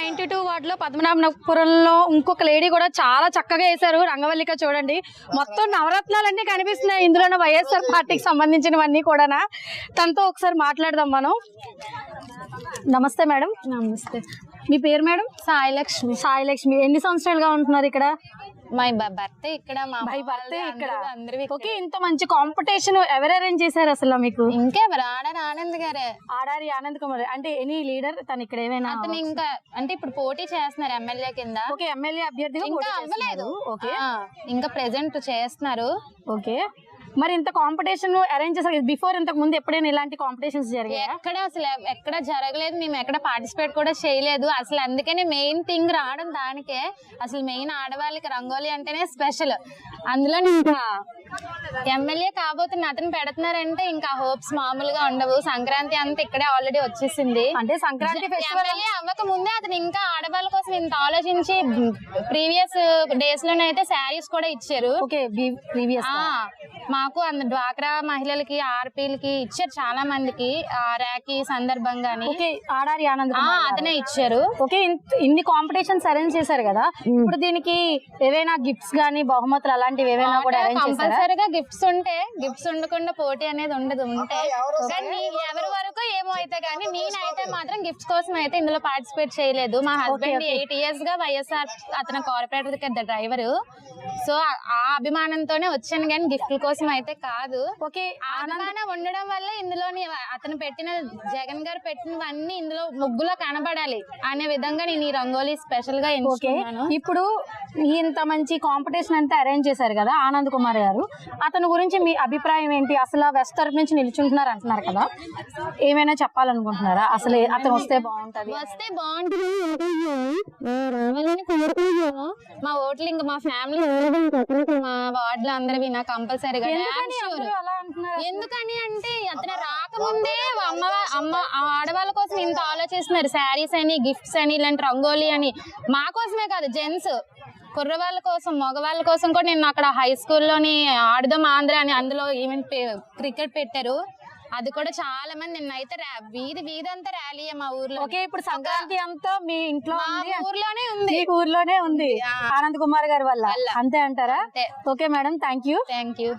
92 వార్డులో పద్మనాభపురంలో ఇంకొక లేడీ కూడా చాలా చక్కగా వేశారు. రంగవల్లిక చూడండి, మొత్తం నవరత్నాలన్నీ కనిపిస్తున్నాయి ఇందులోనే, వైఎస్ఆర్ పార్టీకి సంబంధించినవన్నీ కూడా. తనతో ఒకసారి మాట్లాడదాం మనం. నమస్తే మేడం. నమస్తే. మీ పేరు మేడం? సాయిలక్ష్మి. సాయిలక్ష్మి. ఎన్ని సంవత్సరాలుగా ఉంటున్నారు ఇక్కడ? మై భర్త ఇక్కడ, మా భర్త ఇక్కడ. ఓకే, ఇంత మంచి కాంపిటీషన్ ఎవరు అరేంజ్ చేశారు అసలు మీకు? ఇంకెవరు? ఆడారి ఆనంద్ గారే. ఆడారి ఆనంద్ కుమార్ అంటే ఎనీ లీడర్ తను ఇక్కడ ఏమైనా? అతను ఇంకా అంటే ఇప్పుడు పోటీ చేస్తున్నారు ఎమ్మెల్యే కింద. ఓకే, ఎమ్మెల్యే అభ్యర్థిగా ఇంకా అవ్వలేదు. ఓకే, ఇంకా ప్రెసెంట్ చేస్తున్నారు. ఓకే. మరి ఇంత కాంపిటీషన్ అరేంజ్ చేశారు బిఫోర్, ఇంతకు ముందు ఎప్పుడైనా ఇలాంటి కాంపిటీషన్స్ జరిగాయి? ఎక్కడ జరగలేదు, మేము ఎక్కడ పార్టిసిపేట్ కూడా చేయలేదు అసలు. అందుకనే మెయిన్ థింగ్ రావడం దానికే. అసలు మెయిన్ ఆడవాళ్ళకి రంగోలీ అంటేనే స్పెషల్. అందులో ఇంకా ఎమ్మెల్యే కాబోతున్న అతను పెడుతున్నారంటే ఇంకా హోప్స్ మామూలుగా ఉండవు. సంక్రాంతి అంతా ఇక్కడే ఆల్రెడీ వచ్చేసింది. అంటే సంక్రాంతి ఎమ్మెల్యే అవ్వక ముందే అతను ఇంకా ఆడవాళ్ళ కోసం ఇంత ఆలోచించి ప్రీవియస్ డేస్ లోనే అయితే శారీస్ కూడా ఇచ్చారు. మాకు డ్వాక్రా మహిళలకి, ఆర్పీలకి ఇచ్చారు చాలా మందికి రాఖీ సందర్భంగాని. ఆడారి ఆనంద్ అతనే ఇచ్చారు. ఓకే, ఇన్ని కాంపిటీషన్స్ అరేంజ్ చేశారు కదా, ఇప్పుడు దీనికి ఏవైనా గిఫ్ట్స్ గానీ బహుమతులు అలాంటివి ఏవైనా కూడా అరేంజ్ చేశారా? కంపల్సరీగా గిఫ్ట్స్ ఉంటే, గిఫ్ట్స్ ఉండకుండా పోటీ అనేది ఉండదు. ఉంటే కానీ ఎవరి వరకు ఏమో అయితే గానీ నేనైతే మాత్రం గిఫ్ట్స్ కోసం అయితే ఇందులో పార్టిసిపేట్ చేయలేదు. మా హస్బెండ్ 8 years గా వైఎస్ఆర్ అతను కార్పొరేటర్ డ్రైవర్, సో ఆ అభిమానంతోనే వచ్చాను కానీ గిఫ్ట్ల కోసం అయితే కాదు. ఓకే, అభిమానం ఉండడం వల్ల ఇందులోని అతను పెట్టిన, జగన్ గారు పెట్టినవన్నీ ఇందులో ముగ్గులో కనబడాలి అనే విధంగా నేను ఈ రంగోలీ స్పెషల్ గా ఎంచుకున్నాను. ఇప్పుడు ఇంత మంచి కాంపిటీషన్ అంతా అరేంజ్ చేశారు కదా ఆనంద్ కుమార్ గారు, అతని గురించి మీ అభిప్రాయం ఏంటి? అసలు వెస్ట్ తరఫు నుంచి నిల్చుంటున్నారు అంటున్నారు కదా, ఏమైనా చెప్పాలనుకుంటున్నారా? అసలు అతను వస్తే బాగుంటది, వస్తే బాగుంటుంది మా ఓట్లు ఇంకా మా ఫ్యామిలీ, మా వార్డులో అందరివి నాకు కంపల్సరీగా. ఎందుకని అంటే అతను రాకముందే అమ్మ ఆడవాళ్ళ కోసం ఇంత ఆలోచిస్తున్నారు. శారీస్ అని, గిఫ్ట్స్ అని, ఇలాంటి రంగోలీ అని. మా కోసమే కాదు, జెంట్స్ కుర్రవాళ్ళ కోసం, మగవాళ్ళ కోసం కూడా. నేను అక్కడ హై స్కూల్లోని ఆడుదాం ఆంధ్ర అని అందులో ఈవెంట్ క్రికెట్ పెట్టారు. అది కూడా చాలా మంది నిన్నైతే వీధి అంతా ర్యాలీ మా ఊర్లో. ఓకే, ఇప్పుడు సంక్రాంతి అంతా మీ ఇంట్లో ఊర్లోనే ఉంది, ఊర్లోనే ఉంది ఆనంద్ కుమార్ గారి వల్ల, అంతే అంటారా? Okay madam, thank you.